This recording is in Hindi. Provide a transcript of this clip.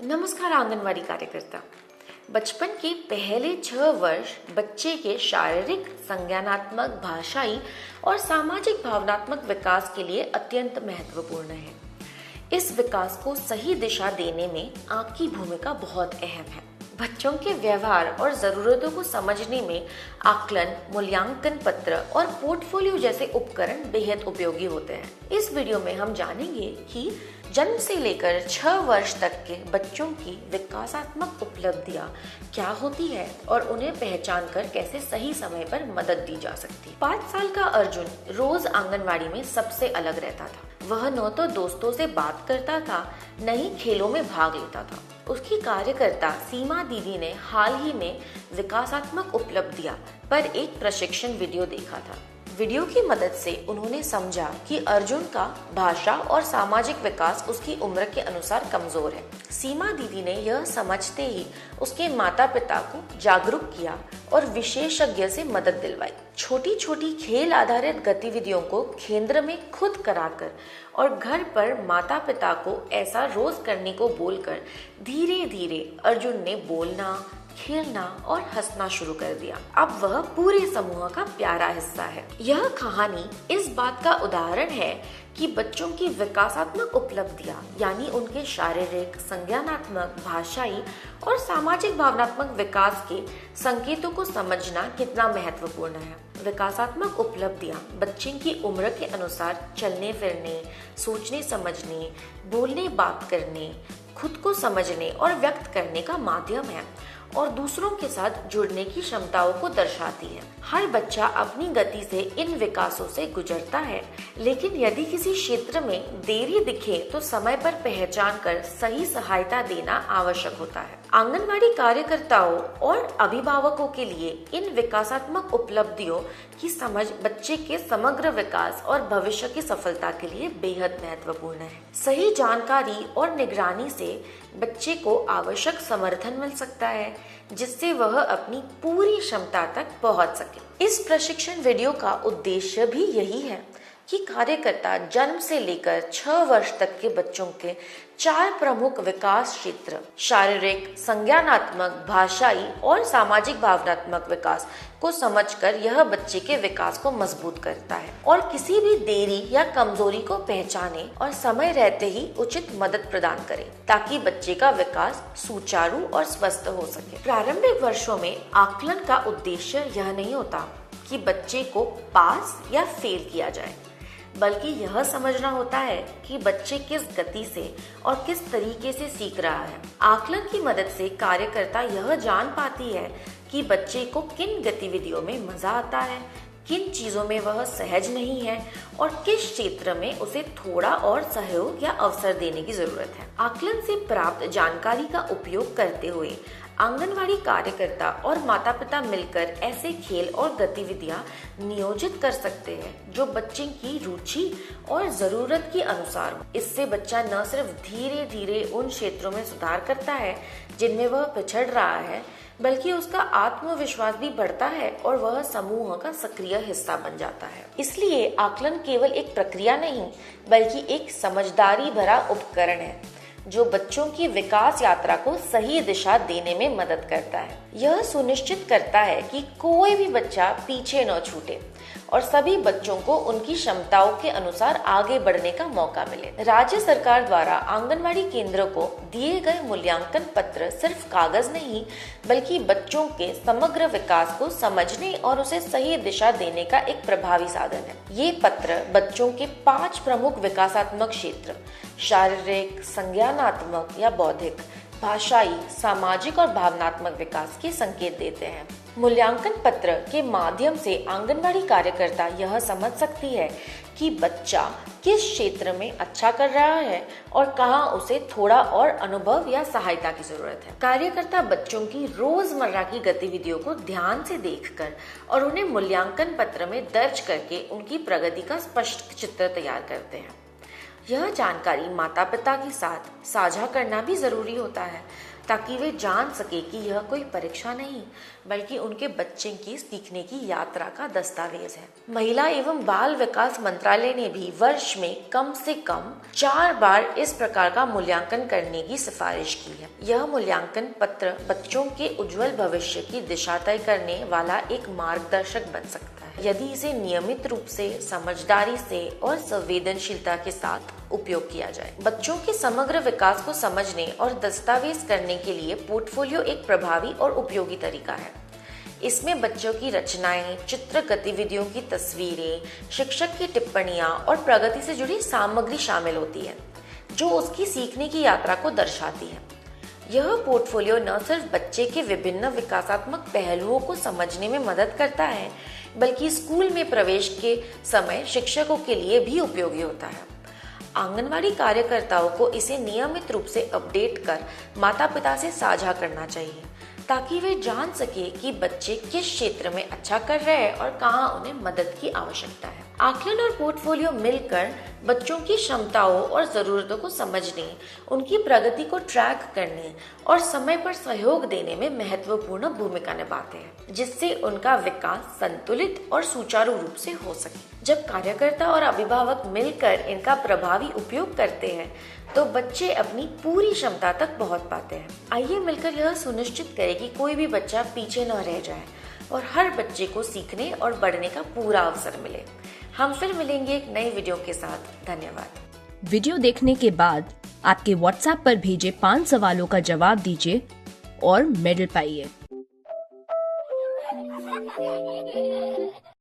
नमस्कार आंगनवाड़ी कार्यकर्ता। बचपन के पहले 6 वर्ष बच्चे के शारीरिक, संज्ञानात्मक, भाषाई और सामाजिक भावनात्मक विकास के लिए अत्यंत महत्वपूर्ण है। इस विकास को सही दिशा देने में आपकी भूमिका बहुत अहम है। बच्चों के व्यवहार और जरूरतों को समझने में आकलन, मूल्यांकन पत्र और पोर्टफोलियो जैसे उपकरण बेहद उपयोगी होते हैं। इस वीडियो में हम जानेंगे कि जन्म से लेकर 6 वर्ष तक के बच्चों की विकासात्मक उपलब्धियां क्या होती है और उन्हें पहचान कर कैसे सही समय पर मदद दी जा सकती है। 5 साल का अर्जुन रोज आंगनवाड़ी में सबसे अलग रहता था। वह न तो दोस्तों से बात करता था, न ही खेलों में भाग लेता था। उसकी कार्यकर्ता सीमा दीदी ने हाल ही में विकासात्मक उपलब्धियां पर एक प्रशिक्षण वीडियो देखा था। वीडियो की मदद से उन्होंने समझा कि अर्जुन का भाषा और सामाजिक विकास उसकी उम्र के अनुसार कमजोर है। सीमा दीदी ने यह समझते ही उसके माता पिता को जागरूक किया और विशेषज्ञ से मदद दिलवाई। छोटी छोटी खेल आधारित गतिविधियों को केंद्र में खुद कराकर और घर पर माता पिता को ऐसा रोज करने को बोलकर धीरे धीरे अर्जुन ने बोलना, खेलना और हंसना शुरू कर दिया। अब वह पूरे समूह का प्यारा हिस्सा है। यह कहानी इस बात का उदाहरण है कि बच्चों की विकासात्मक उपलब्धियां यानी उनके शारीरिक, संज्ञानात्मक, भाषाई और सामाजिक भावनात्मक विकास के संकेतों को समझना कितना महत्वपूर्ण है। विकासात्मक उपलब्धियां बच्चे की उम्र के अनुसार चलने फिरने, सोचने समझने, बोलने बात करने, खुद को समझने और व्यक्त करने का माध्यम है और दूसरों के साथ जुड़ने की क्षमताओं को दर्शाती है। हर बच्चा अपनी गति से इन विकासों से गुजरता है, लेकिन यदि किसी क्षेत्र में देरी दिखे तो समय पर पहचान कर सही सहायता देना आवश्यक होता है। आंगनवाड़ी कार्यकर्ताओं और अभिभावकों के लिए इन विकासात्मक उपलब्धियों की समझ बच्चे के समग्र विकास और भविष्य की सफलता के लिए बेहद महत्वपूर्ण है। सही जानकारी और निगरानी से बच्चे को आवश्यक समर्थन मिल सकता है, जिससे वह अपनी पूरी क्षमता तक पहुंच सके। इस प्रशिक्षण वीडियो का उद्देश्य भी यही है कि कार्यकर्ता जन्म से लेकर 6 वर्ष तक के बच्चों के 4 प्रमुख विकास क्षेत्र शारीरिक, संज्ञानात्मक, भाषाई और सामाजिक भावनात्मक विकास को समझकर यह बच्चे के विकास को मजबूत करता है और किसी भी देरी या कमजोरी को पहचाने और समय रहते ही उचित मदद प्रदान करे, ताकि बच्चे का विकास सुचारू और स्वस्थ हो सके। प्रारंभिक वर्षों में आकलन का उद्देश्य यह नहीं होता कि बच्चे को पास या फेल किया जाए, बल्कि यह समझना होता है कि बच्चे किस गति से और किस तरीके से सीख रहा है। आकलन की मदद से कार्यकर्ता यह जान पाती है कि बच्चे को किन गतिविधियों में मजा आता है, किन चीजों में वह सहज नहीं है और किस क्षेत्र में उसे थोड़ा और सहयोग या अवसर देने की जरूरत है। आकलन से प्राप्त जानकारी का उपयोग करते हुए आंगनवाड़ी कार्यकर्ता और माता पिता मिलकर ऐसे खेल और गतिविधियां नियोजित कर सकते हैं जो बच्चे की रुचि और जरूरत के अनुसार हो। इससे बच्चा न सिर्फ धीरे धीरे उन क्षेत्रों में सुधार करता है जिनमें वह पिछड़ रहा है, बल्कि उसका आत्मविश्वास भी बढ़ता है और वह समूह का सक्रिय हिस्सा बन जाता है। इसलिए आकलन केवल एक प्रक्रिया नहीं, बल्कि एक समझदारी भरा उपकरण है जो बच्चों की विकास यात्रा को सही दिशा देने में मदद करता है। यह सुनिश्चित करता है कि कोई भी बच्चा पीछे न छूटे और सभी बच्चों को उनकी क्षमताओं के अनुसार आगे बढ़ने का मौका मिले। राज्य सरकार द्वारा आंगनवाड़ी केंद्रों को दिए गए मूल्यांकन पत्र सिर्फ कागज नहीं, बल्कि बच्चों के समग्र विकास को समझने और उसे सही दिशा देने का एक प्रभावी साधन है। ये पत्र बच्चों के 5 प्रमुख विकासात्मक क्षेत्र शारीरिक, संज्ञानात्मक या बौद्धिक, भाषाई, सामाजिक और भावनात्मक विकास के संकेत देते हैं। मूल्यांकन पत्र के माध्यम से आंगनवाड़ी कार्यकर्ता यह समझ सकती है कि बच्चा किस क्षेत्र में अच्छा कर रहा है और कहां उसे थोड़ा और अनुभव या सहायता की जरूरत है। कार्यकर्ता बच्चों की रोजमर्रा की गतिविधियों को ध्यान से देखकर और उन्हें मूल्यांकन पत्र में दर्ज करके उनकी प्रगति का स्पष्ट चित्र तैयार करते हैं। यह जानकारी माता पिता के साथ साझा करना भी जरूरी होता है ताकि वे जान सके कि यह कोई परीक्षा नहीं बल्कि उनके बच्चे की सीखने की यात्रा का दस्तावेज है। महिला एवं बाल विकास मंत्रालय ने भी वर्ष में कम से कम 4 बार इस प्रकार का मूल्यांकन करने की सिफारिश की है। यह मूल्यांकन पत्र बच्चों के उज्जवल भविष्य की दिशा तय करने वाला एक मार्गदर्शक बन सकता है यदि इसे नियमित रूप से, समझदारी से और संवेदनशीलता के साथ उपयोग किया जाए। बच्चों के समग्र विकास को समझने और दस्तावेज करने के लिए पोर्टफोलियो एक प्रभावी और उपयोगी तरीका है। इसमें बच्चों की रचनाएं, चित्र गतिविधियों की तस्वीरें, शिक्षक की टिप्पणियां और प्रगति से जुड़ी सामग्री शामिल होती है, जो उसकी सीखने की यात्रा को दर्शाती है। यह पोर्टफोलियो न सिर्फ बच्चे के विभिन्न विकासात्मक पहलुओं को समझने में मदद करता है, बल्कि स्कूल में प्रवेश के समय शिक्षकों के लिए भी उपयोगी होता है। आंगनवाड़ी कार्यकर्ताओं को इसे नियमित रूप से अपडेट कर माता-पिता से साझा करना चाहिए, ताकि वे जान सके कि बच्चे किस क्षेत्र में अच्छा कर रहे हैं और कहाँ उन्हें मदद की आवश्यकता है। आकलन और पोर्टफोलियो मिलकर बच्चों की क्षमताओं और जरूरतों को समझने, उनकी प्रगति को ट्रैक करने और समय पर सहयोग देने में महत्वपूर्ण भूमिका निभाते हैं, जिससे उनका विकास संतुलित और सुचारू रूप से हो सके। जब कार्यकर्ता और अभिभावक मिलकर इनका प्रभावी उपयोग करते हैं, तो बच्चे अपनी पूरी क्षमता तक पहुंच पाते हैं। आइए मिलकर यह सुनिश्चित करें कि कोई भी बच्चा पीछे न रह जाए और हर बच्चे को सीखने और बढ़ने का पूरा अवसर मिले। हम फिर मिलेंगे एक नई वीडियो के साथ। धन्यवाद। वीडियो देखने के बाद आपके व्हाट्सएप पर भेजे 5 सवालों का जवाब दीजिए और मेडल पाइए।